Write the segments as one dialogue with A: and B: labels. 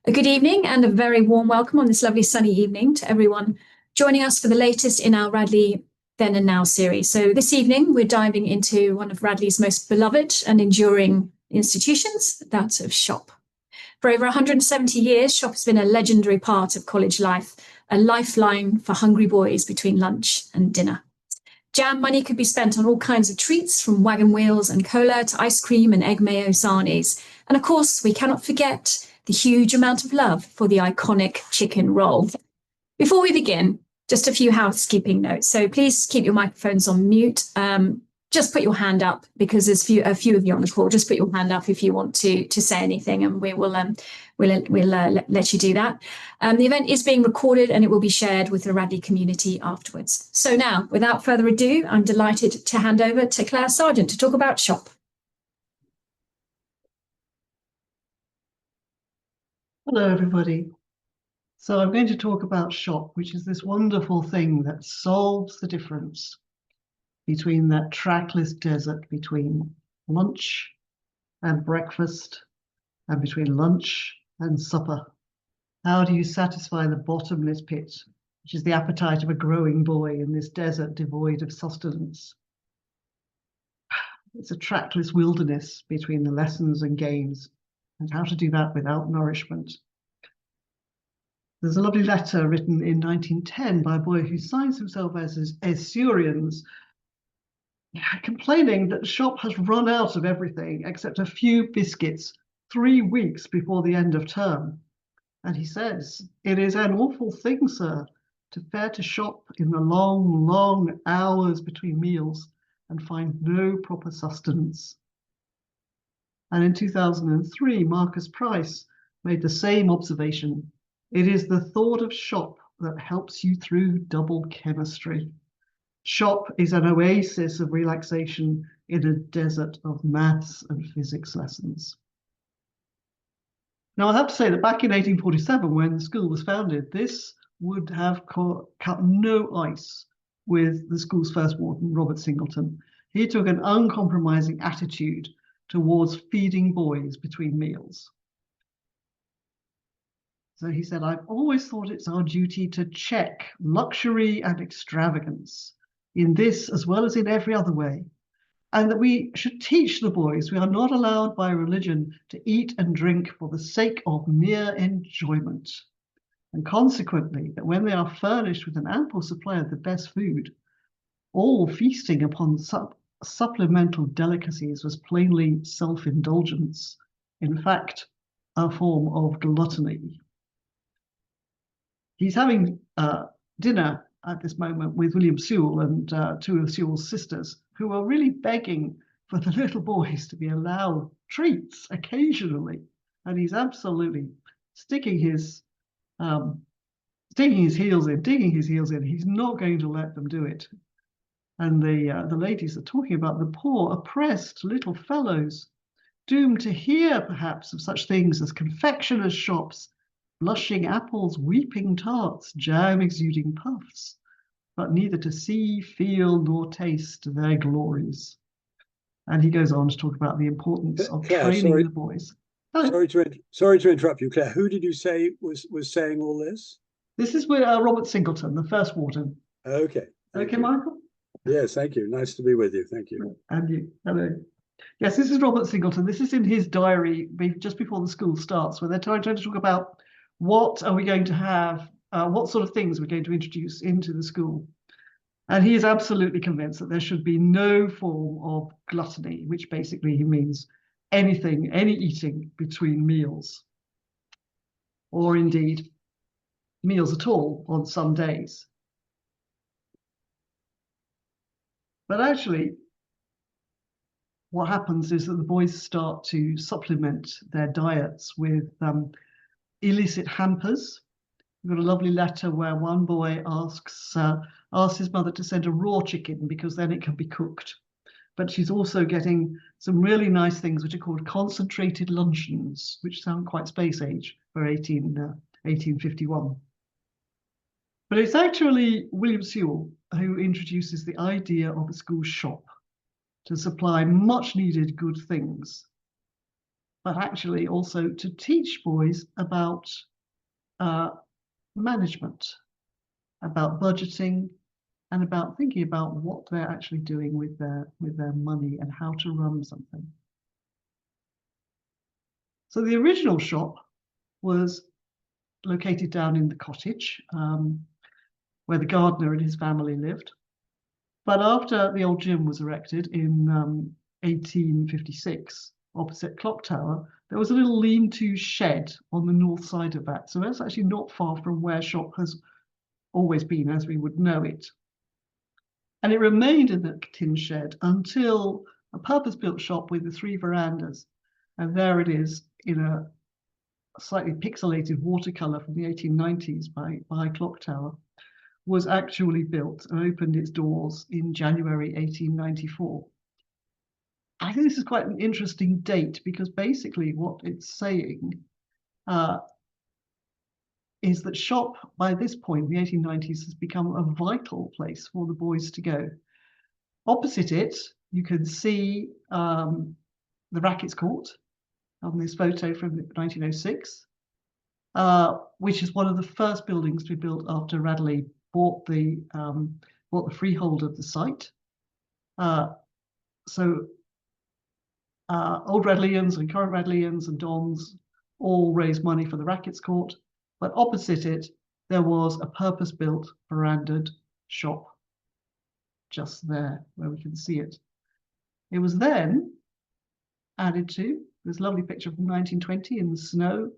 A: A good evening and a very warm welcome on this lovely sunny evening to everyone joining us for the latest in our Radley Then and Now series. So this evening we're diving into one of Radley's most beloved and enduring institutions, that of shop. For over 170 years, shop has been a legendary part of college life, a lifeline for hungry boys between lunch and dinner. Jam money could be spent on all kinds of treats, from Wagon Wheels and Cola to ice cream and egg mayo sarnies. And of course, we cannot forget the huge amount of love for the iconic chicken roll. Before we begin, just a few housekeeping notes. So please keep your microphones on mute. Just put your hand up because there's a few of you on the call. Just put your hand up if you want to say anything, and we will let you do that. The event is being recorded and it will be shared with the Radley community afterwards. So now, without further ado, I'm delighted to hand over to Clare Sargent to talk about shop.
B: Hello, everybody. So I'm going to talk about shop, which is this wonderful thing that solves the difference between that trackless desert between lunch and breakfast and between lunch and supper. How do you satisfy the bottomless pit, which is the appetite of a growing boy in this desert devoid of sustenance? It's a trackless wilderness between the lessons and games, and how to do that without nourishment. There's a lovely letter written in 1910 by a boy who signs himself as Essurians, complaining that the shop has run out of everything except a few biscuits 3 weeks before the end of term. And he says, "It is an awful thing, sir, to fare to shop in the long, long hours between meals and find no proper sustenance." And in 2003, Marcus Price made the same observation. "It is the thought of shop that helps you through double chemistry. Shop is an oasis of relaxation in a desert of maths and physics lessons." Now, I have to say that back in 1847, when the school was founded, this would have cut no ice with the school's first warden, Robert Singleton. He took an uncompromising attitude towards feeding boys between meals. So he said, "I've always thought it's our duty to check luxury and extravagance in this as well as in every other way, and that we should teach the boys we are not allowed by religion to eat and drink for the sake of mere enjoyment, and consequently that when they are furnished with an ample supply of the best food, all feasting upon supplemental delicacies was plainly self-indulgence, in fact, a form of gluttony." He's having dinner at this moment with William Sewell and two of Sewell's sisters, who are really begging for the little boys to be allowed treats occasionally. And he's absolutely digging his heels in. He's not going to let them do it. And the ladies are talking about the poor, oppressed little fellows, doomed to hear perhaps of such things as confectioners' shops, blushing apples, weeping tarts, jam exuding puffs, but neither to see, feel, nor taste their glories. And he goes on to talk about the importance of
C: Clare,
B: training the boys.
C: Sorry to interrupt you, Claire. Who did you say was saying all this?
B: This is with Robert Singleton, the first warden.
C: Okay.
B: Okay, Michael?
C: Yes, thank you. Nice to be with you. Thank you.
B: And you. Hello. Yes, this is Robert Singleton. This is in his diary just before the school starts, where they're trying to talk about what are we going to have, what sort of things we're going to introduce into the school. And he is absolutely convinced that there should be no form of gluttony, which basically he means any eating between meals, or indeed meals at all on some days. But actually, what happens is that the boys start to supplement their diets with illicit hampers. We've got a lovely letter where one boy asks his mother to send a raw chicken because then it can be cooked. But she's also getting some really nice things which are called concentrated luncheons, which sound quite space age for 1851. But it's actually William Sewell who introduces the idea of a school shop to supply much needed good things but actually also to teach boys about management, about budgeting, and about thinking about what they're actually doing with their money and how to run something. So the original shop was located down in the cottage where the gardener and his family lived. But after the old gym was erected in 1856, opposite Clock Tower, there was a little lean-to shed on the north side of that. So that's actually not far from where shop has always been as we would know it. And it remained in the tin shed until a purpose-built shop with the 3 verandas. And there it is in a slightly pixelated watercolor from the 1890s by Clock Tower, was actually built and opened its doors in January 1894. I think this is quite an interesting date because basically what it's saying is that shop by this point, the 1890s, has become a vital place for the boys to go. Opposite it, you can see the rackets court on this photo from 1906, which is one of the first buildings to be built after Radley bought the freehold of the site. So old Radleians and current Radleians and Dons all raised money for the rackets court, but opposite it there was a purpose-built verandaed shop just there where we can see it. It was then added to this lovely picture from 1920 in the snow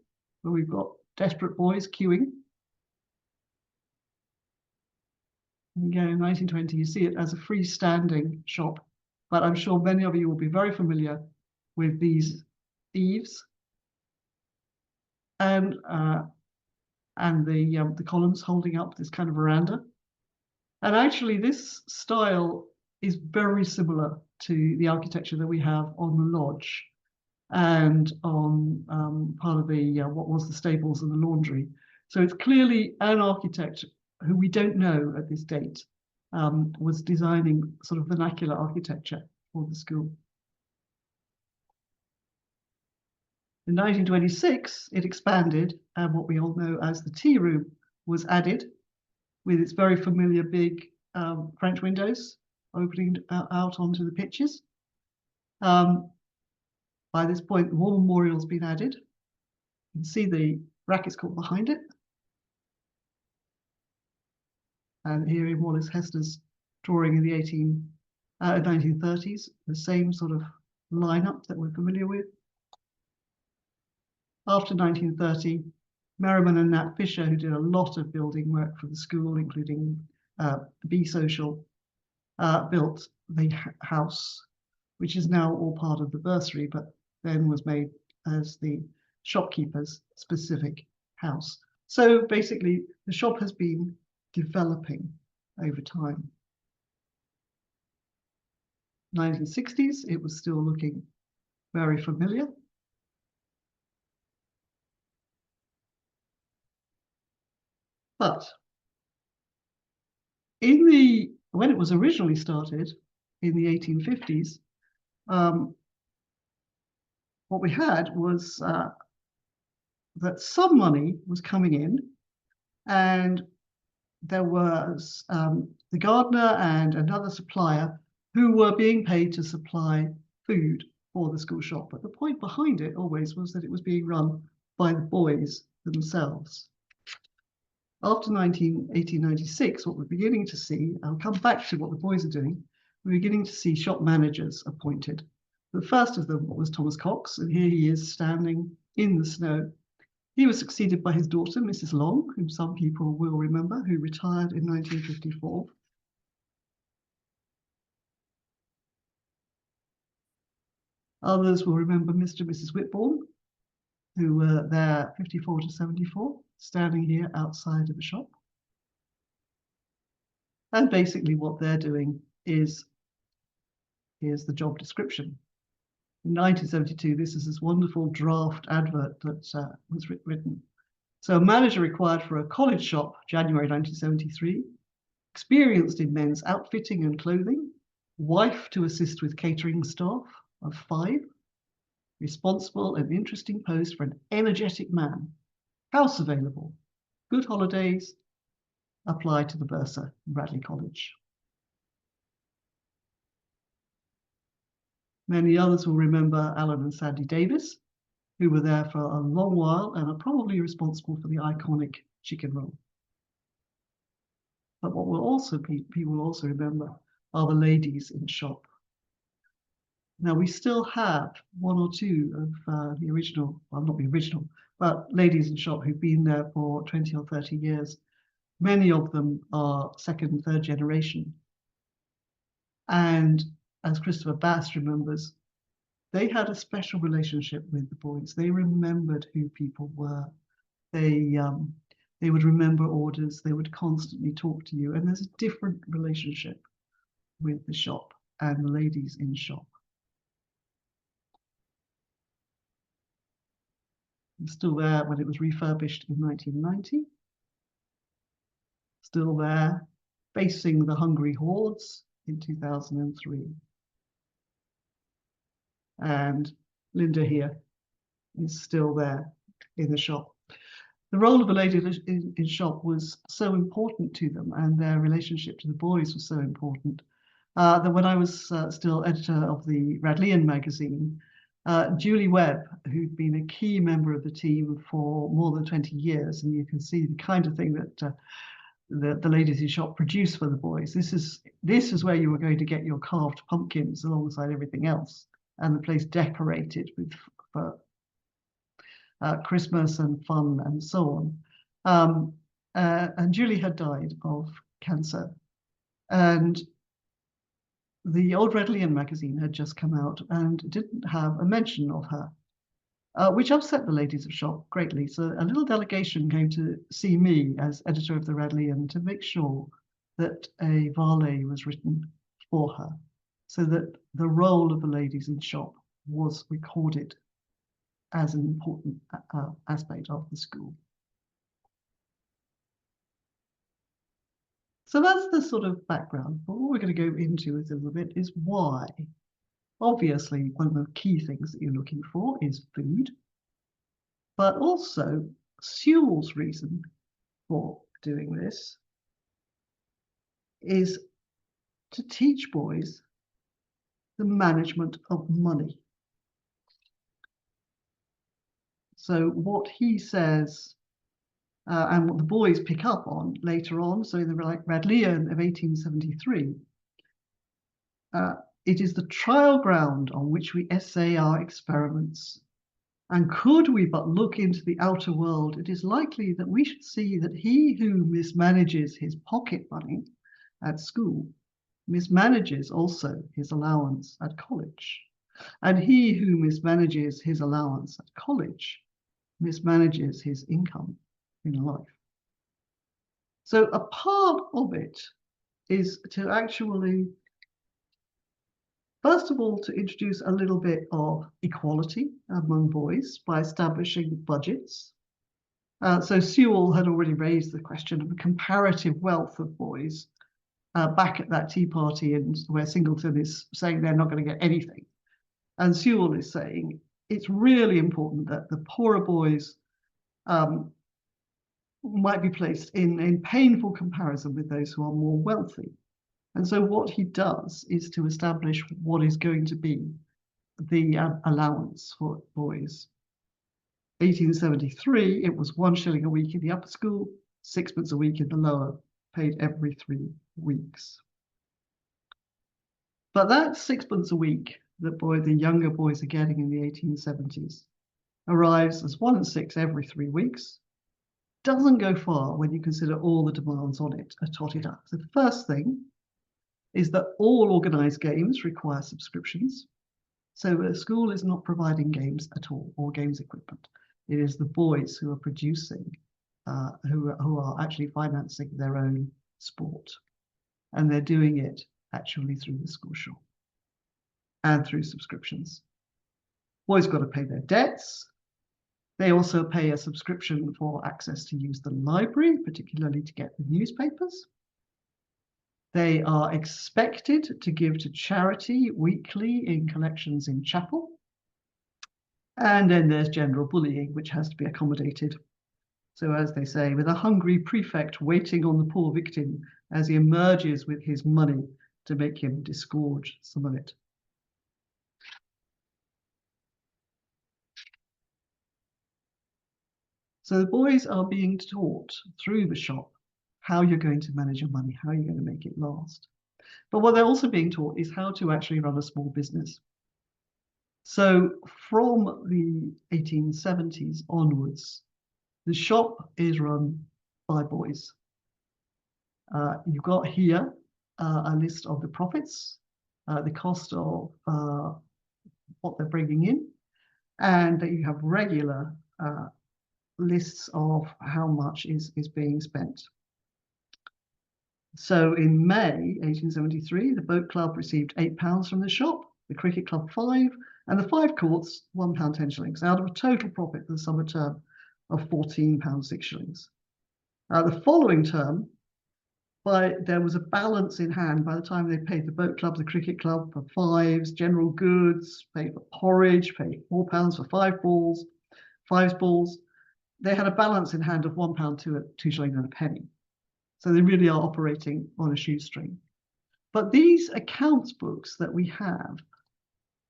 B: where we've got desperate boys queuing. And again, in 1920, you see it as a freestanding shop, but I'm sure many of you will be very familiar with these eaves and the columns holding up this kind of veranda. And actually, this style is very similar to the architecture that we have on the lodge and on part of the what was the stables and the laundry. So it's clearly an architect who we don't know at this date was designing sort of vernacular architecture for the school. In 1926, it expanded, and what we all know as the tea room was added with its very familiar big French windows opening out onto the pitches. By this point, the war memorial's been added. You can see the rackets court behind it. And here in Wallace Hester's drawing in the 1930s, the same sort of lineup that we're familiar with. After 1930, Merriman and Nat Fisher, who did a lot of building work for the school, including Bee Social, built the house, which is now all part of the bursary, but then was made as the shopkeeper's specific house. So basically, the shop has been developing over time. 1960s, it was still looking very familiar. But when it was originally started in the 1850s, what we had was that some money was coming in, and there was the gardener and another supplier who were being paid to supply food for the school shop. But the point behind it always was that it was being run by the boys themselves. After 1896, what we're beginning to see, I'll come back to what the boys are doing, we're beginning to see shop managers appointed. The first of them was Thomas Cox, and here he is standing in the snow. He was succeeded by his daughter, Mrs. Long, whom some people will remember, who retired in 1954. Others will remember Mr. and Mrs. Whitbourne, who were there 54 to 74, standing here outside of the shop. And basically what they're doing is, here's the job description. In 1972, this is this wonderful draft advert that was written. So a manager required for a college shop, January 1973, experienced in men's outfitting and clothing, wife to assist with catering staff of 5, responsible and interesting post for an energetic man. House available. Good holidays. Apply to the bursar, Radley College. Many others will remember Alan and Sandy Davis, who were there for a long while and are probably responsible for the iconic chicken roll. But what will also people will also remember are the ladies in shop. Now we still have one or two of the original, well, not the original, but ladies in shop who've been there for 20 or 30 years. Many of them are second and third generation. And as Christopher Bass remembers, they had a special relationship with the boys. They remembered who people were. They would remember orders. They would constantly talk to you. And there's a different relationship with the shop and the ladies in shop. It's still there when it was refurbished in 1990. Still there, facing the hungry hordes in 2003. And Linda here is still there in the shop. The role of the ladies in shop was so important to them, and their relationship to the boys was so important, that when I was still editor of the Radleian magazine, Julie Webb, who'd been a key member of the team for more than 20 years, and you can see the kind of thing that the ladies in shop produce for the boys. This is where you were going to get your carved pumpkins alongside everything else, and the place decorated with Christmas and fun and so on. And Julie had died of cancer, and the old Radleian magazine had just come out and didn't have a mention of her, which upset the ladies of shop greatly. So a little delegation came to see me as editor of the Radleian to make sure that a valet was written for her, so that the role of the ladies in shop was recorded as an important aspect of the school. So that's the sort of background. But what we're going to go into a little bit is why. Obviously, one of the key things that you're looking for is food, but also Sewell's reason for doing this is to teach boys the management of money. So what he says, and what the boys pick up on later on, so in the Radleian of 1873, it is the trial ground on which we essay our experiments. And could we but look into the outer world, it is likely that we should see that he who mismanages his pocket money at school mismanages also his allowance at college. And he who mismanages his allowance at college mismanages his income in life. So a part of it is to actually, first of all, to introduce a little bit of equality among boys by establishing budgets. So Sewell had already raised the question of the comparative wealth of boys back at that tea party, and where Singleton is saying they're not going to get anything. And Sewell is saying it's really important that the poorer boys might be placed in painful comparison with those who are more wealthy. And so what he does is to establish what is going to be the allowance for boys. 1873, it was 1 shilling a week in the upper school, 6pence a week in the lower, paid every 3 weeks. But that 6pence a week that the younger boys are getting in the 1870s arrives as 1 and 6 every 3 weeks. Doesn't go far when you consider all the demands on it are totted up. The first thing is that all organised games require subscriptions. So a school is not providing games at all, or games equipment. It is the boys who are producing, who are actually financing their own sport. And they're doing it actually through the school shop and through subscriptions. Boys got to pay their debts. They also pay a subscription for access to use the library, particularly to get the newspapers. They are expected to give to charity weekly in collections in chapel. And then there's general bullying, which has to be accommodated. So as they say, with a hungry prefect waiting on the poor victim as he emerges with his money to make him disgorge some of it. So the boys are being taught through the shop how you're going to manage your money, how you're going to make it last. But what they're also being taught is how to actually run a small business. So from the 1870s onwards, the shop is run by boys. You've got here a list of the profits, the cost of what they're bringing in, and that you have regular lists of how much is being spent. So in May 1873, the boat club received £8 from the shop, the cricket club 5, and the 5 courts £1 10 shillings, out of a total profit for the summer term of £14 6 shillings. The following term, there was a balance in hand by the time they paid the boat club, the cricket club for 5s, general goods, paid for porridge, paid £4 for 5 balls, 5 balls. They had a balance in hand of £1 2 shillings and a penny. So they really are operating on a shoestring. But these accounts books that we have,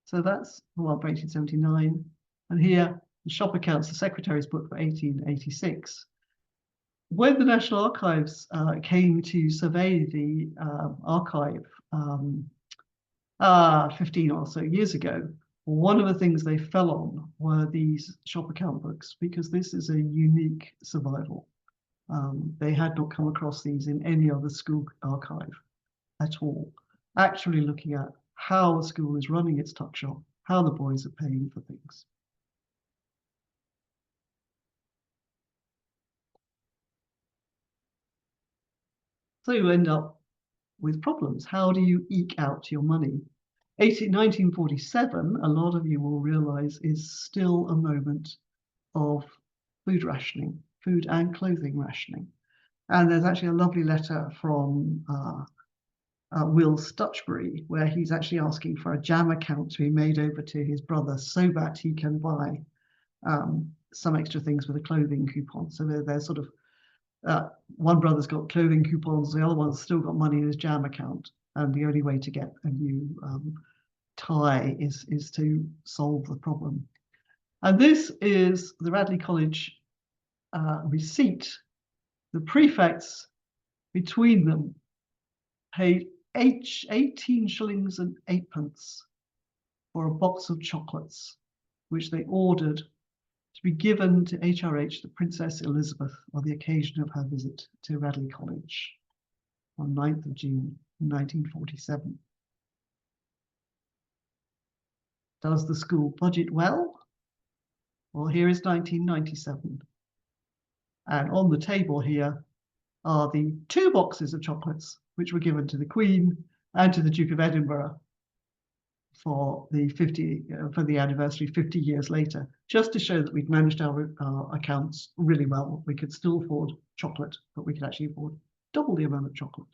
B: so that's the one for 1879, and here the shop accounts, the secretary's book for 1886. When the National Archives came to survey the archive 15 or so years ago, one of the things they fell on were these shop account books, because this is a unique survival. They had not come across these in any other school archive at all. Actually looking at how a school is running its tuck shop, how the boys are paying for things. So you end up with problems. How do you eke out your money? 1947, a lot of you will realize, is still a moment of food rationing, food and clothing rationing. And there's actually a lovely letter from Will Stutchbury, where he's actually asking for a jam account to be made over to his brother so that he can buy some extra things with a clothing coupon. So they're sort of, one brother's got clothing coupons, the other one's still got money in his jam account. And the only way to get a new tie is to solve the problem. And this is the Radley College receipt. The prefects between them paid 18 shillings and 8p for a box of chocolates, which they ordered to be given to HRH, the Princess Elizabeth, on the occasion of her visit to Radley College on 9th of June 1947. Does the school budget well? Well, here is 1997. And on the table here are the 2 boxes of chocolates which were given to the Queen and to the Duke of Edinburgh for the anniversary 50 years later, just to show that we'd managed our accounts really well. We could still afford chocolate, but we could actually afford double the amount of chocolate.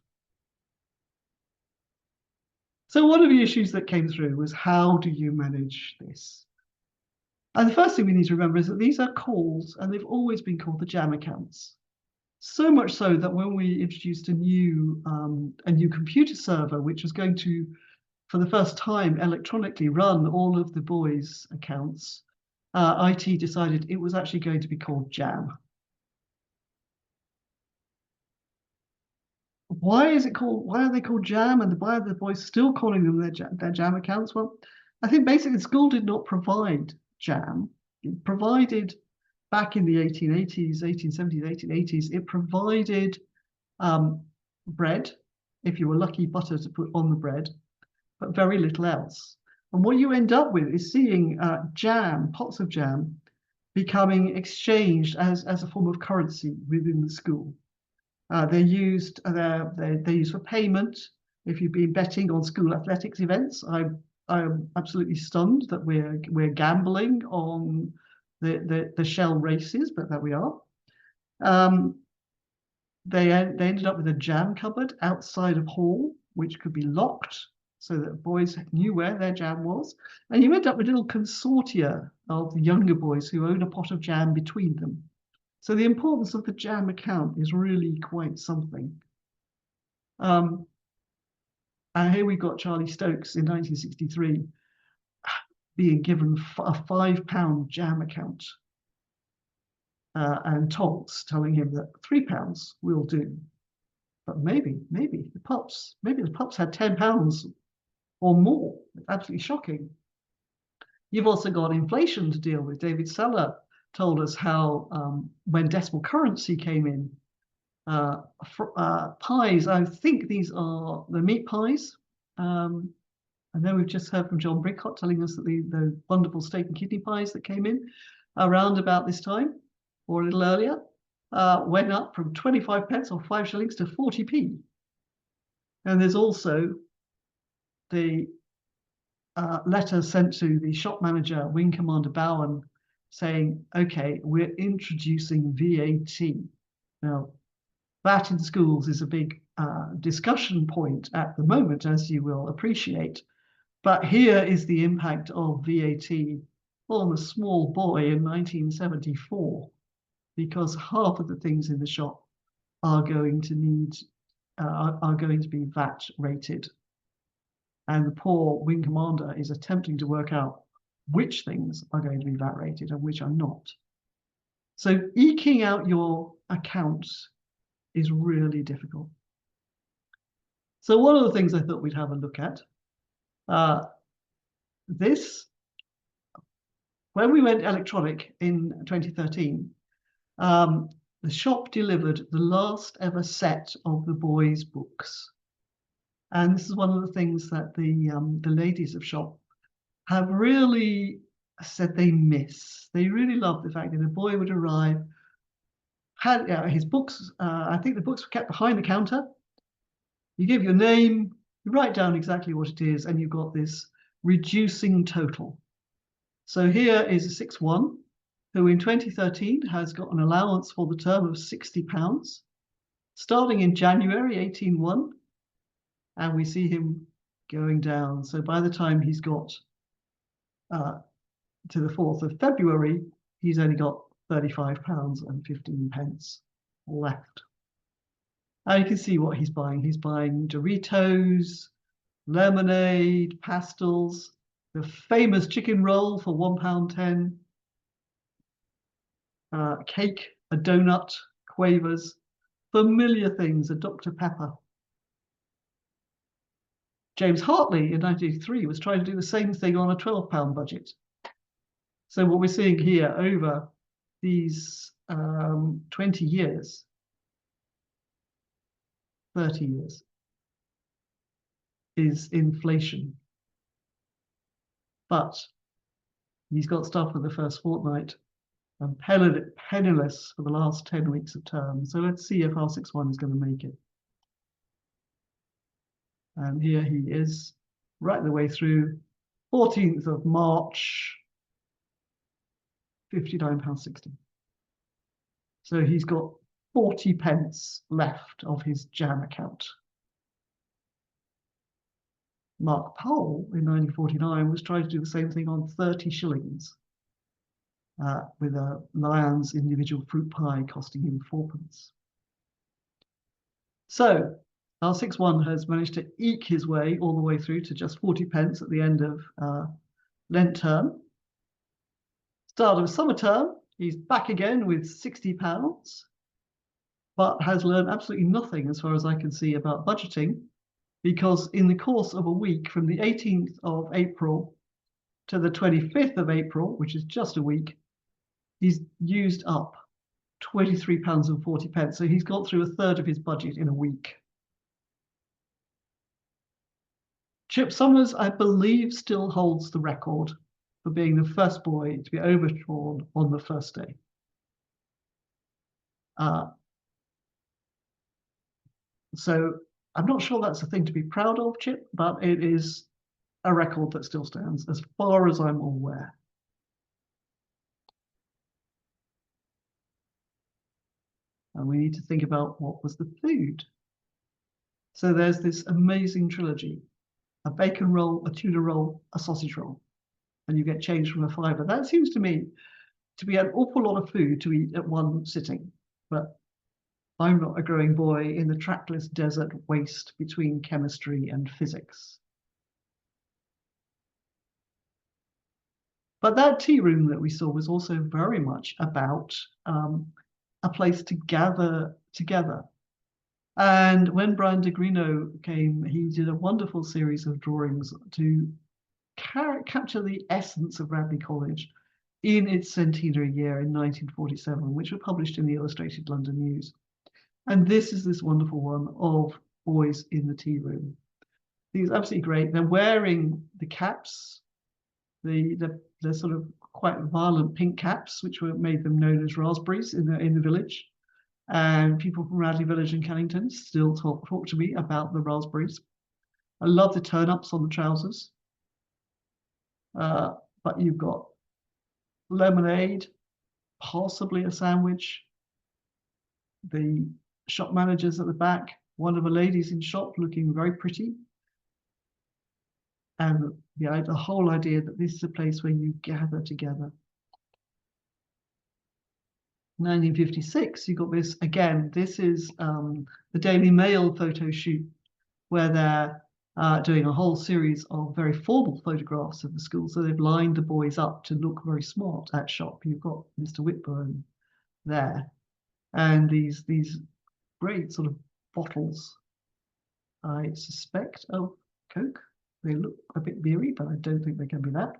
B: So one of the issues that came through was, how do you manage this? And the first thing we need to remember is that these are calls, and they've always been called the jam accounts. So much so that when we introduced a new computer server, which was going to, for the first time, electronically run all of the boys' accounts, IT decided it was actually going to be called Jam. Why is it called? Why are they called Jam? And why are the boys still calling them their Jam accounts? Well, I think basically the school did not provide Jam. It provided, back in the 1880s, 1870s, 1880s, it provided bread, if you were lucky, butter to put on the bread, but very little else. And what you end up with is seeing jam, pots of jam, becoming exchanged as a form of currency within the school. They're used for payment. If you've been betting on school athletics events, I'm absolutely stunned that we're gambling on the shell races, but there we are. They ended up with a jam cupboard outside of hall, which could be locked so that boys knew where their jam was. And you end up with little consortia of younger boys who own a pot of jam between them. So the importance of the jam account is really quite something. And here we've got Charlie Stokes in 1963 being given a £5 jam account. And Tonks telling him that £3 will do. But maybe the pups had £10 or more. It's absolutely shocking. You've also got inflation to deal with. David Seller told us how when decimal currency came in, pies, I think these are the meat pies. And then we've just heard from John Brickott telling us that the wonderful steak and kidney pies that came in around about this time, or a little earlier, went up from 25 pence or 5 shillings to 40p. And there's also the letter sent to the shop manager, Wing Commander Bowen, saying, okay, we're introducing VAT. Now, VAT in schools is a big discussion point at the moment, as you will appreciate. But here is the impact of VAT on a small boy in 1974, because half of the things in the shop are going to be VAT rated. And the poor Wing Commander is attempting to work out which things are going to be VAT rated and which are not. So eking out your accounts is really difficult. So one of the things I thought we'd have a look at, when we went electronic in 2013, the shop delivered the last ever set of the boys' books. And this is one of the things that the ladies of shop have really said they miss. They really love the fact that a boy would arrive, had his books, I think the books were kept behind the counter. You give your name, you write down exactly what it is, and you've got this reducing total. So here is a 6-1, who in 2013 has got an allowance for the term of £60, starting in January 18-1. And we see him going down. So by the time he's got to the 4th of February, he's only got £35.15 left. And you can see what he's buying. He's buying Doritos, lemonade, pastels, the famous chicken roll for £1.10, cake, a donut, Quavers, familiar things, a Dr. Pepper. James Hartley in 1983 was trying to do the same thing on a £12 budget. So what we're seeing here over these 20 years, 30 years, is inflation. But he's got stuff for the first fortnight and penniless for the last 10 weeks of term. So let's see if our 6-1 is going to make it. And here he is, right the way through, 14th of March, £59.60. So he's got 40 pence left of his jam account. Mark Powell in 1949 was trying to do the same thing on 30 shillings with a Lyons individual fruit pie costing him 4p. So our 6-1 has managed to eke his way all the way through to just 40 pence at the end of Lent term. Start of summer term, he's back again with £60, but has learned absolutely nothing as far as I can see about budgeting, because in the course of a week from the 18th of April to the 25th of April, which is just a week, he's used up £23.40. So he's got through a third of his budget in a week. Chip Summers, I believe, still holds the record for being the first boy to be overdrawn on the first day. So I'm not sure that's a thing to be proud of, Chip, but it is a record that still stands as far as I'm aware. And we need to think about what was the food. So there's this amazing trilogy a bacon roll, a tuna roll, a sausage roll, and you get change from a fiver. That seems to me to be an awful lot of food to eat at one sitting. But I'm not a growing boy in the trackless desert waste between chemistry and physics. But that tea room that we saw was also very much about a place to gather together. And when Brian de Grino came, he did a wonderful series of drawings to capture the essence of Radley College in its centenary year in 1947, which were published in the Illustrated London News. And this is this wonderful one of boys in the tea room. These absolutely great. They're wearing the caps, the sort of quite violent pink caps, which made them known as raspberries in the village. And people from Radley Village and Kennington still talk to me about the raspberries. I love the turn-ups on the trousers. But you've got lemonade, possibly a sandwich. The shop managers at the back, one of the ladies in shop looking very pretty. And the whole idea that this is a place where you gather together. 1956, you got this again. This is the Daily Mail photo shoot where they're doing a whole series of very formal photographs of the school. So they've lined the boys up to look very smart at shop. You've got Mr. Whitburn there, and these great sort of bottles, I suspect, of Coke. They look a bit beery, but I don't think they can be that.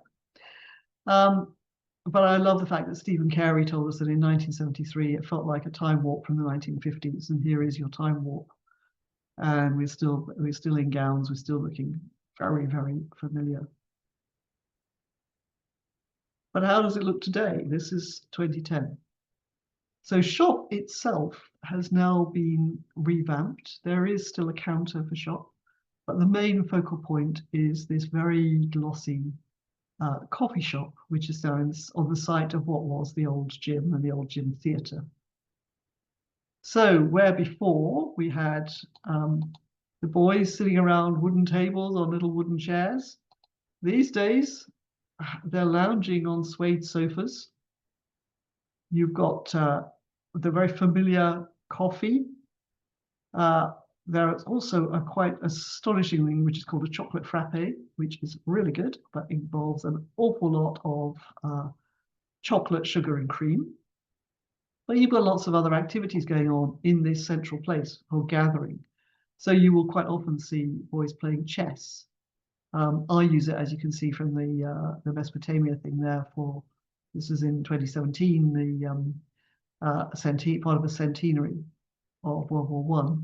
B: But I love the fact that Stephen Carey told us that in 1973 it felt like a time warp from the 1950s, and here is your time warp. And we're still in gowns, we're still looking very, very familiar. But how does it look today? This is 2010. So shop itself has now been revamped. There is still a counter for shop, but the main focal point is this very glossy coffee shop, which is down on the site of what was the old gym and the old gym theatre. So where before we had the boys sitting around wooden tables on little wooden chairs, these days they're lounging on suede sofas. You've got the very familiar coffee. There is also a quite astonishing thing, which is called a chocolate frappe, which is really good, but involves an awful lot of chocolate, sugar, and cream. But you've got lots of other activities going on in this central place for gathering. So you will quite often see boys playing chess. I use it, as you can see from the Mesopotamia thing there for, this is in 2017, the part of a centenary of World War I.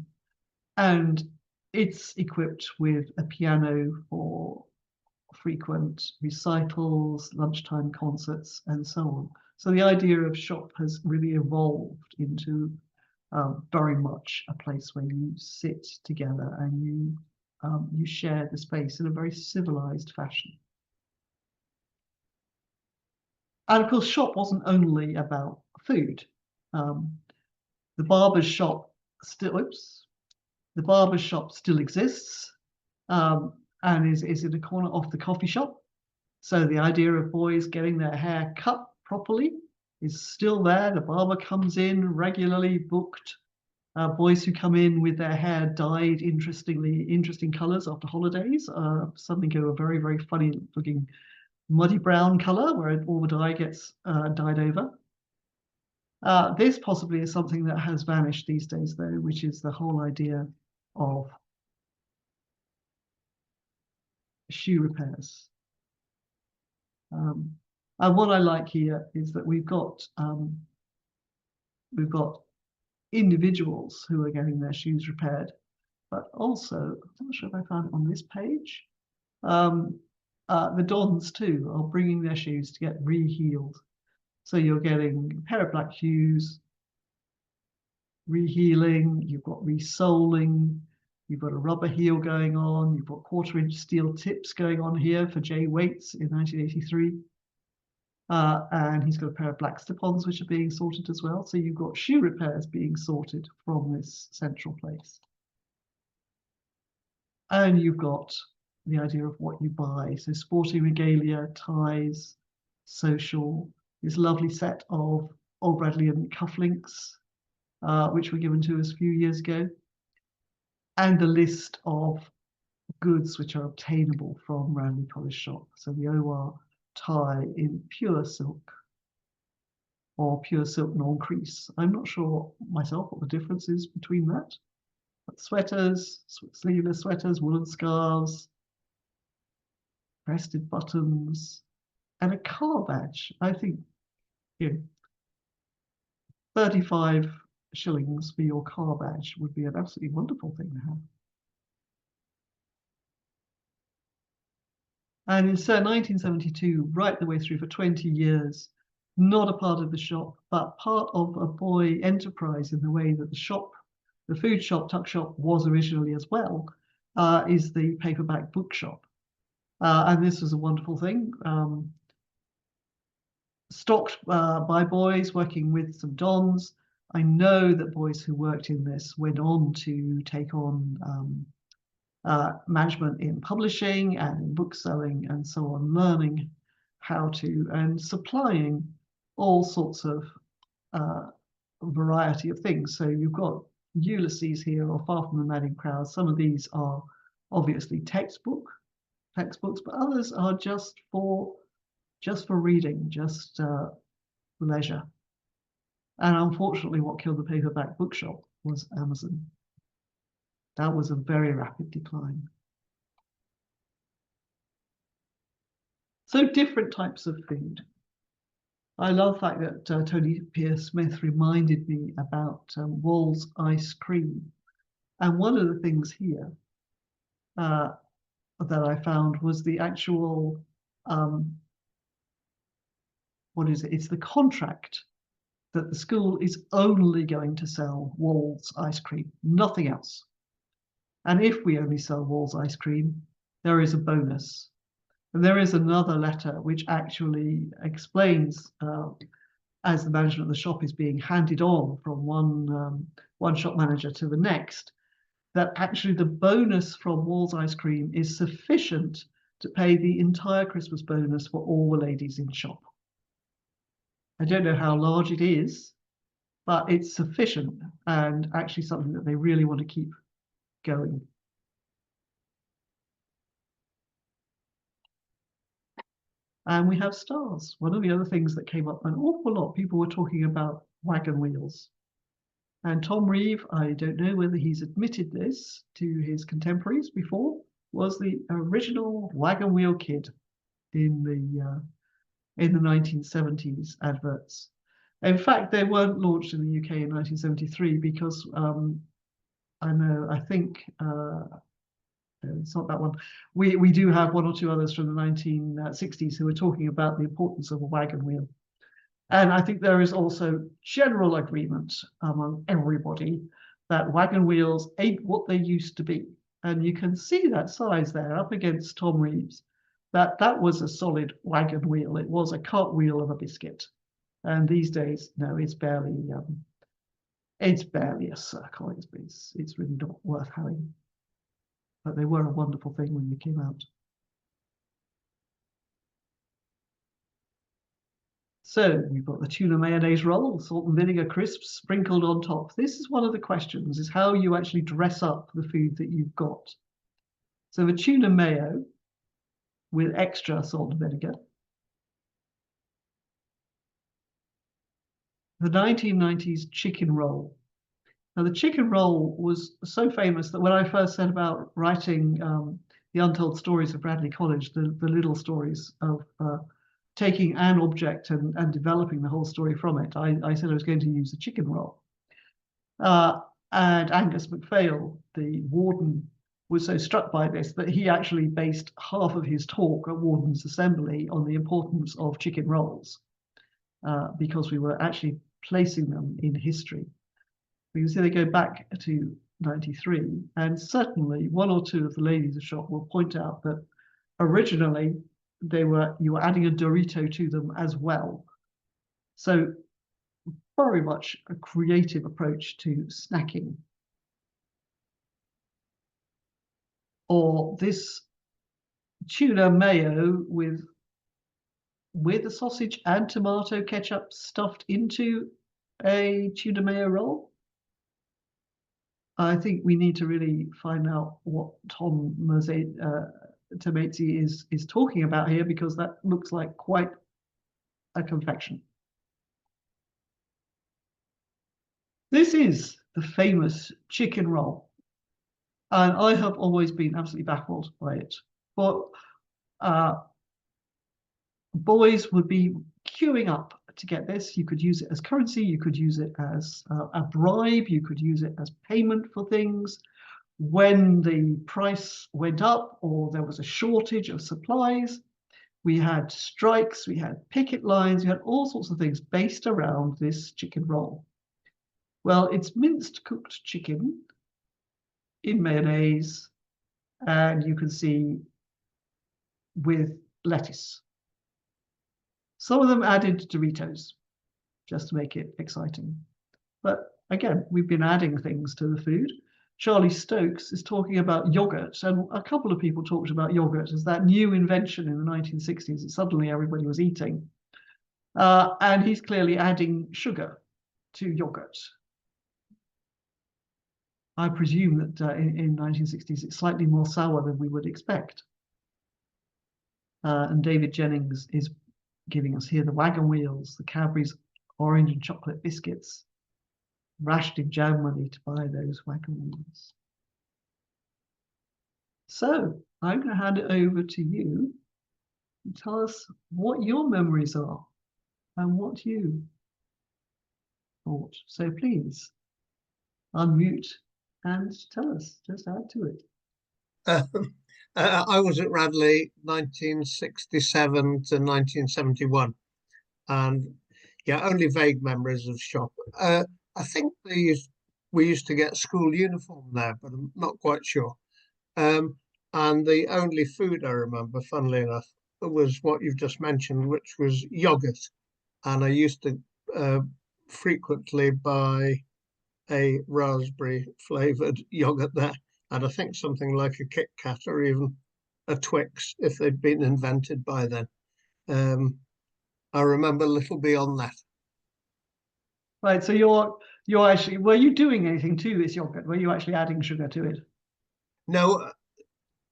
B: And it's equipped with a piano for frequent recitals, lunchtime concerts, and so on. So the idea of shop has really evolved into very much a place where you sit together and you share the space in a very civilized fashion. And of course, shop wasn't only about food. The barber's shop still exists and is in a corner off the coffee shop. So the idea of boys getting their hair cut properly is still there. The barber comes in regularly booked. Boys who come in with their hair dyed interesting colors after holidays suddenly go a very, very funny looking muddy brown color where all the dye gets dyed over. This possibly is something that has vanished these days, though, which is the whole idea of shoe repairs. And what I like here is that we've got individuals who are getting their shoes repaired, but also, I'm not sure if I found it on this page, the dons too are bringing their shoes to get re-heeled. So you're getting a pair of black shoes, re-heeling, you've got re-soling, you've got a rubber heel going on, you've got 1/4-inch steel tips going on here for Jay Waits in 1983. And he's got a pair of black slip-ons which are being sorted as well. So you've got shoe repairs being sorted from this central place. And you've got the idea of what you buy. So sporting regalia, ties, social, this lovely set of old Radleian cufflinks, which were given to us a few years ago, and the list of goods which are obtainable from Radley College shop. So the OR tie in pure silk or pure silk non-crease. I'm not sure myself what the difference is between that. But sweaters, sleeveless sweaters, woolen scarves, breasted buttons, and a car badge. I think, 35 shillings for your car badge would be an absolutely wonderful thing to have. And in 1972, right the way through for 20 years, not a part of the shop, but part of a boy enterprise in the way that the shop, the food shop, tuck shop was originally as well, is the paperback bookshop. And this was a wonderful thing. Stocked by boys working with some dons. I know that boys who worked in this went on to take on management in publishing and in book selling and so on, learning how to and supplying all sorts of variety of things. So you've got Ulysses here or Far from the Madding Crowd. Some of these are obviously textbooks, but others are just for reading, just leisure. And unfortunately, what killed the paperback bookshop was Amazon. That was a very rapid decline. So different types of food. I love the fact that Tony Pierce Smith reminded me about Wall's ice cream. And one of the things here that I found was the actual, what is it? It's the contract that the school is only going to sell Wall's ice cream, nothing else. And if we only sell Wall's ice cream, there is a bonus. And there is another letter which actually explains, as the management of the shop is being handed on from one shop manager to the next, that actually the bonus from Wall's ice cream is sufficient to pay the entire Christmas bonus for all the ladies in shop. I don't know how large it is, but it's sufficient and actually something that they really want to keep going. And we have stars. One of the other things that came up an awful lot, people were talking about wagon wheels. And Tom Reeve, I don't know whether he's admitted this to his contemporaries before, was the original wagon wheel kid in the 1970s adverts. In fact, they weren't launched in the UK in 1973 because I think it's not that one. We do have one or two others from the 1960s who are talking about the importance of a wagon wheel. And I think there is also general agreement among everybody that wagon wheels ain't what they used to be. And you can see that size there up against Tom Reeves, that was a solid wagon wheel. It was a cartwheel of a biscuit. And these days, no, it's barely a circle. It's really not worth having. But they were a wonderful thing when they came out. So we've got the tuna mayonnaise roll, salt and vinegar crisps sprinkled on top. This is one of the questions, is how you actually dress up the food that you've got. So the tuna mayo with extra salt and vinegar. The 1990s chicken roll. Now the chicken roll was so famous that when I first set about writing the untold stories of Radley College, the little stories of taking an object and developing the whole story from it, I said I was going to use the chicken roll. And Angus MacPhail, the warden, was so struck by this that he actually based half of his talk at Warden's Assembly on the importance of chicken rolls, because we were actually placing them in history. You can see they go back to 93, and certainly one or two of the ladies of the shop will point out that originally you were adding a Dorito to them as well. So very much a creative approach to snacking. Or this tuna mayo with the sausage and tomato ketchup stuffed into a tuna mayo roll. I think we need to really find out what Tom Tomazzi is talking about here, because that looks like quite a confection. This is the famous chicken roll, and I have always been absolutely baffled by it. But boys would be queuing up to get this. You could use it as currency, you could use it as a bribe, you could use it as payment for things. When the price went up or there was a shortage of supplies, we had strikes, we had picket lines, we had all sorts of things based around this chicken roll. Well, it's minced cooked chicken in mayonnaise, and you can see with lettuce. Some of them added Doritos just to make it exciting. But again, we've been adding things to the food. Charlie Stokes is talking about yogurt, and a couple of people talked about yogurt as that new invention in the 1960s that suddenly everybody was eating. And he's clearly adding sugar to yogurt. I presume that in 1960s it's slightly more sour than we would expect. And David Jennings is giving us here the Wagon Wheels, the Cadbury's orange and chocolate biscuits. Rashed in jam money to buy those Wagon Wheels. So I'm going to hand it over to you and tell us what your memories are and what you thought. So please unmute and tell us, just add to it.
D: I was at Radley 1967 to 1971, and yeah, only vague memories of shop. I think we used to get school uniform there, but I'm not quite sure. And the only food I remember, funnily enough, was what you've just mentioned, which was yogurt. And I used to frequently buy a raspberry flavoured yogurt there. And I think something like a Kit Kat or even a Twix, if they'd been invented by then. I remember little beyond that.
B: Right, so you're actually, were you doing anything to this yogurt? Were you actually adding sugar to it?
D: No,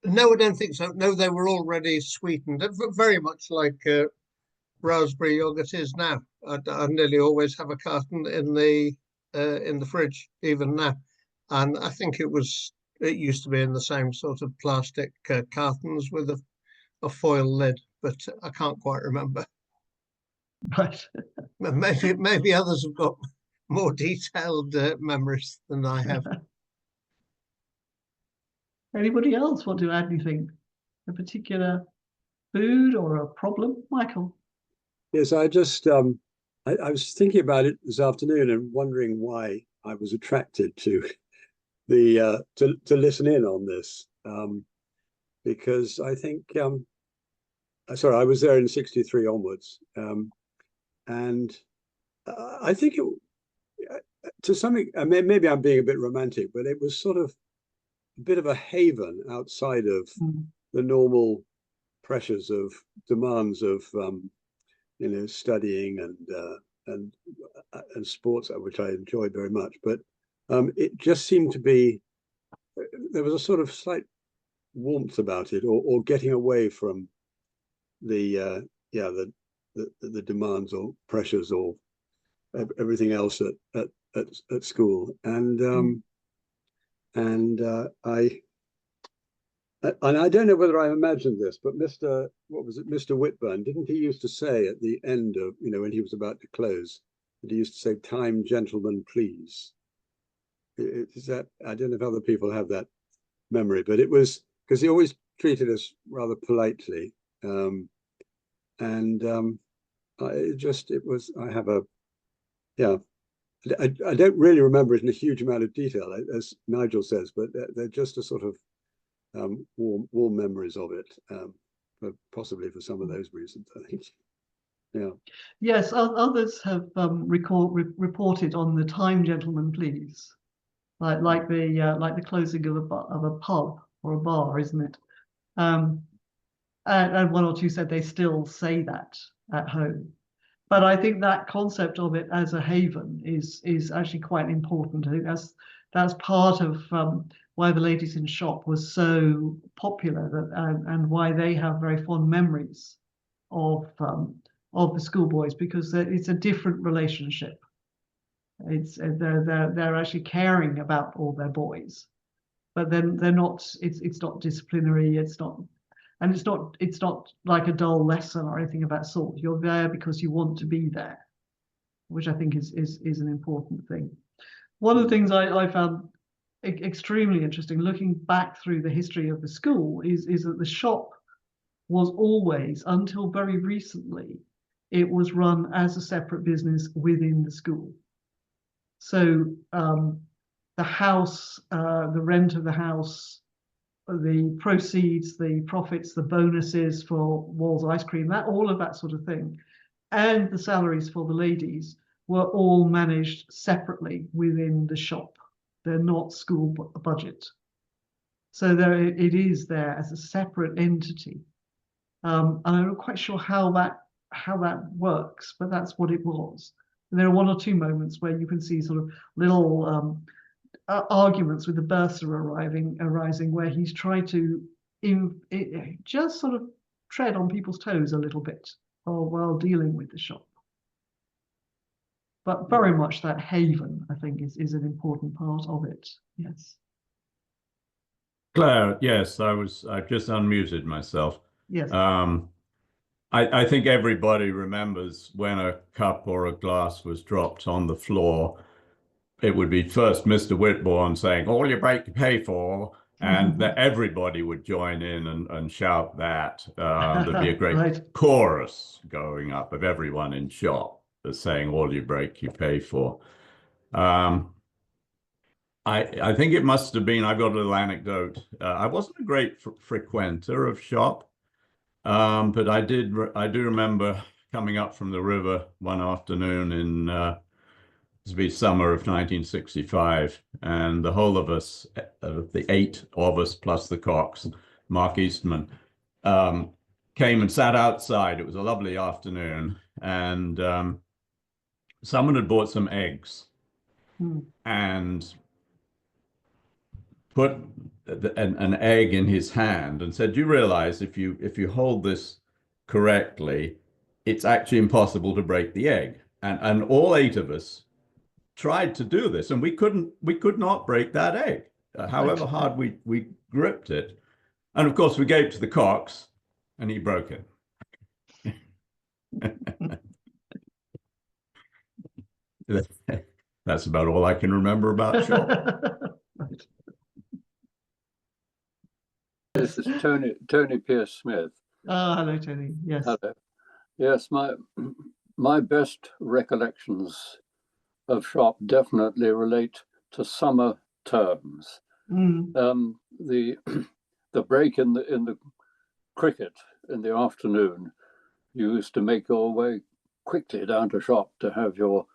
D: I don't think so. No, they were already sweetened, very much like raspberry yogurt is now. I nearly always have a carton in the fridge, even now. And I think it used to be in the same sort of plastic cartons with a foil lid, but I can't quite remember.
B: Right.
D: Maybe others have got more detailed memories than I have.
B: Anybody else want to add anything? A particular food or a problem? Michael?
C: Yes, I just I was thinking about it this afternoon and wondering why I was attracted to the to listen in on this, because I think sorry, I was there in '63 onwards, and I think to some maybe I'm being a bit romantic, but it was sort of a bit of a haven outside of the normal pressures of demands of studying and sports, which I enjoyed very much. But it just seemed to be, there was a sort of slight warmth about it, or getting away from the demands or pressures or everything else at school. And I don't know whether I imagined this, but Mr. Whitburn, didn't he used to say at the end of, when he was about to close, that he used to say, "Time, gentlemen, please." Is that, I don't know if other people have that memory, but it was, because he always treated us rather politely. I don't really remember it in a huge amount of detail, as Nigel says, but they're just a sort of warm memories of it, possibly for some of those reasons, I think. Yeah.
B: Yes, others have reported on the "Time, gentlemen, please," like the closing of a pub or a bar, isn't it? And one or two said they still say that at home. But I think that concept of it as a haven is actually quite important. I think that's part of why the Ladies in Shop was so popular, and why they have very fond memories of the schoolboys, because it's a different relationship. It's they're actually caring about all their boys, but then they're not. It's not disciplinary. It's not. And it's not like a dull lesson or anything of that sort. You're there because you want to be there, which I think is an important thing. One of the things I found extremely interesting, looking back through the history of the school, is that the shop was always, until very recently, it was run as a separate business within the school. So the house, the rent of the house, the proceeds, the profits, the bonuses for Wall's ice cream, all of that sort of thing, and the salaries for the ladies were all managed separately within the shop. They're not school budget. So it is there as a separate entity. And I'm not quite sure how that works, but that's what it was. And there are one or two moments where you can see sort of little arguments with the bursar arising, where he's tried to just sort of tread on people's toes a little bit while dealing with the shop. But very much that haven, I think, is an important part of it. Yes.
E: Claire, yes, I've just unmuted myself.
B: Yes.
E: I think everybody remembers when a cup or a glass was dropped on the floor. It would be first Mr. Whitbourne saying, "All you break, you pay for," and that everybody would join in and shout that. There'd be a great
B: Right.
E: chorus going up of everyone in shop saying, "All you break, you pay for." I think it must have been, I've got a little anecdote. I wasn't a great frequenter of shop, but I do remember coming up from the river one afternoon in to be summer of 1965, and the whole of us, the 8 of us plus the Cox, Mark Eastman, came and sat outside. It was a lovely afternoon, and someone had bought some eggs and put an egg in his hand and said, "Do you realize if you hold this correctly, it's actually impossible to break the egg?" And all 8 of us tried to do this, and we could not break that egg, however hard we gripped it. And of course we gave it to the Cox, and he broke it. That's about all I can remember about shop.
B: Right.
F: This is Tony Pierce Smith.
B: Oh, hello, Tony. Yes.
F: Hello. Yes, my best recollections of shop definitely relate to summer terms. The break in the cricket in the afternoon, you used to make your way quickly down to shop to have your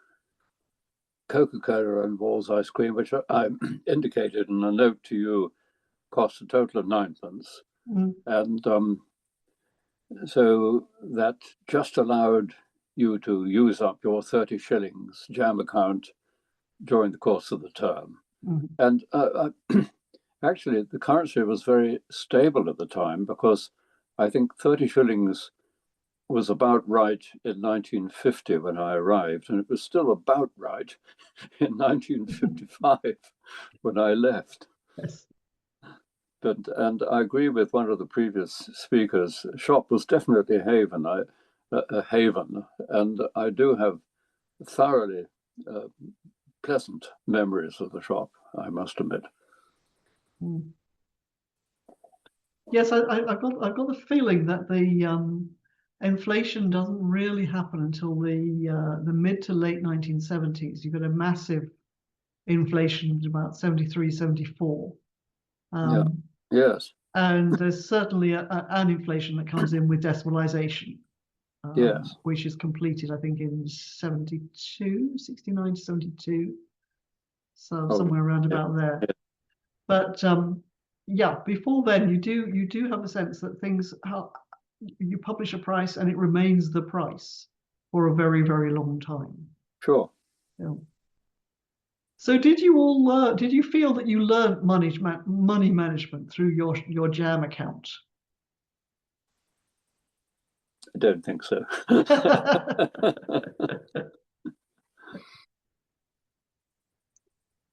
F: Coca-Cola and Wall's ice cream, which I indicated in a note to you cost a total of 9p. And so that just allowed you to use up your 30 shillings jam account during the course of the term. And actually, the currency was very stable at the time, because I think 30 shillings was about right in 1950 when I arrived, and it was still about right in 1955 when I left.
B: Yes.
F: And I agree with one of the previous speakers. Shop was definitely a haven, and I do have thoroughly pleasant memories of the shop, I must admit.
B: Yes, I've got the feeling that the inflation doesn't really happen until the mid to late 1970s. You've got a massive inflation about 73, 74.
F: Yes.
B: And there's certainly an inflation that comes in with decimalization,
F: Yes.
B: which is completed, I think, in 69 to 72. So somewhere around about there.
F: Yeah.
B: But yeah, before then, you do have a sense that things you publish a price and it remains the price for a very, very long time.
F: Sure.
B: Yeah. So did you all learn, did you feel that you learned money management through your jam account?
F: I don't think so.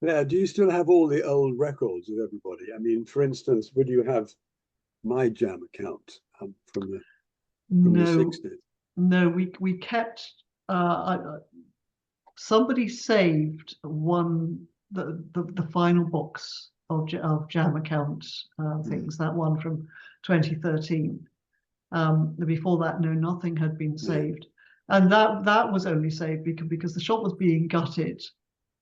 C: Yeah, do you still have all the old records of everybody? I mean, for instance, would you have my jam account from the 60s?
B: No, we kept somebody saved the final box of jam account things, that one from 2013. Before that, no, nothing had been saved, and that was only saved because the shop was being gutted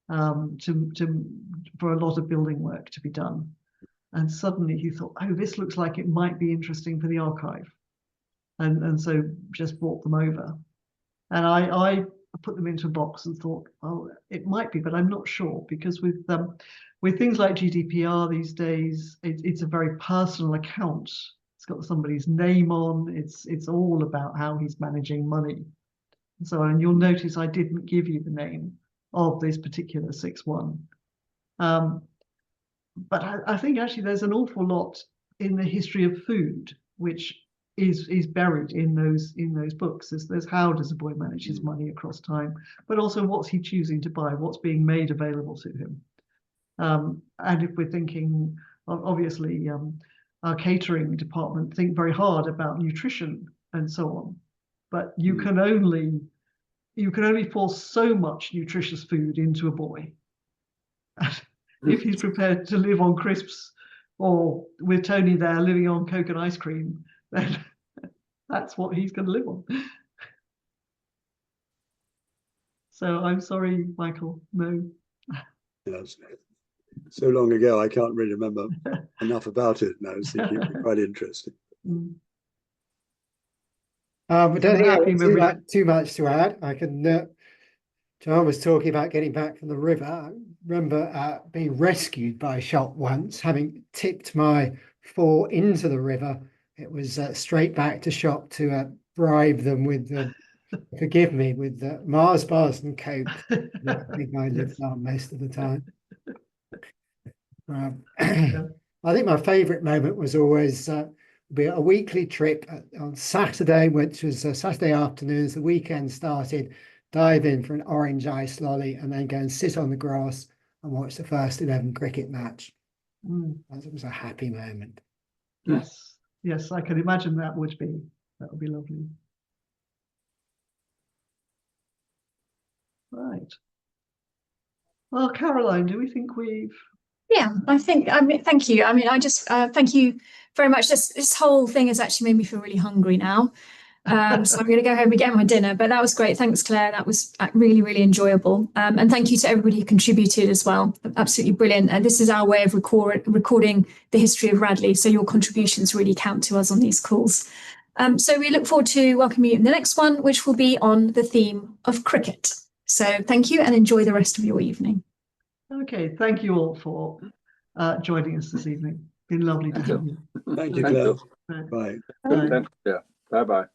B: for a lot of building work to be done, and suddenly he thought, oh, this looks like it might be interesting for the archive, and so just brought them over, and I put them into a box and thought, well, it might be, but I'm not sure, because with things like GDPR these days, it's a very personal account. It's got somebody's name on. It's all about how he's managing money. And you'll notice I didn't give you the name of this particular 6-1. But I think actually there's an awful lot in the history of food which is buried in those books. There's how does a boy manage his money across time, but also what's he choosing to buy, what's being made available to him. And if we're thinking, obviously, our catering department think very hard about nutrition and so on, but you can only force so much nutritious food into a boy. If he's prepared to live on crisps, or with Tony there living on Coke and ice cream, then that's what he's going to live on. So I'm sorry, Michael, no.
C: Yes. So long ago, I can't really remember enough about it now. So it'd be quite interesting.
G: I don't think I have too much to add. I can. John was talking about getting back from the river. I remember being rescued by a shop once, having tipped my 4 into the river. It was straight back to shop to bribe them with forgive me, with Mars bars and Coke. I think I lived on most of the time. I think my favourite moment was always be a weekly trip on Saturday, which was Saturday afternoons. The weekend started, dive in for an orange ice lolly, and then go and sit on the grass and watch the first 11 cricket match. It was a happy moment.
B: Yes, I can imagine that would be lovely. Right. Well, Caroline, do we think we've?
A: Yeah, thank you. I mean, I just thank you very much. This whole thing has actually made me feel really hungry now. So I'm going to go home and get my dinner. But that was great. Thanks, Claire. That was really, really enjoyable. And thank you to everybody who contributed as well. Absolutely brilliant. And this is our way of recording the history of Radley. So your contributions really count to us on these calls. So we look forward to welcoming you in the next one, which will be on the theme of cricket. So thank you and enjoy the rest of your evening.
B: Okay, thank you all for joining us this evening. Been lovely to have you.
C: Thank you, Claire. Bye.
F: Yeah. Bye-bye.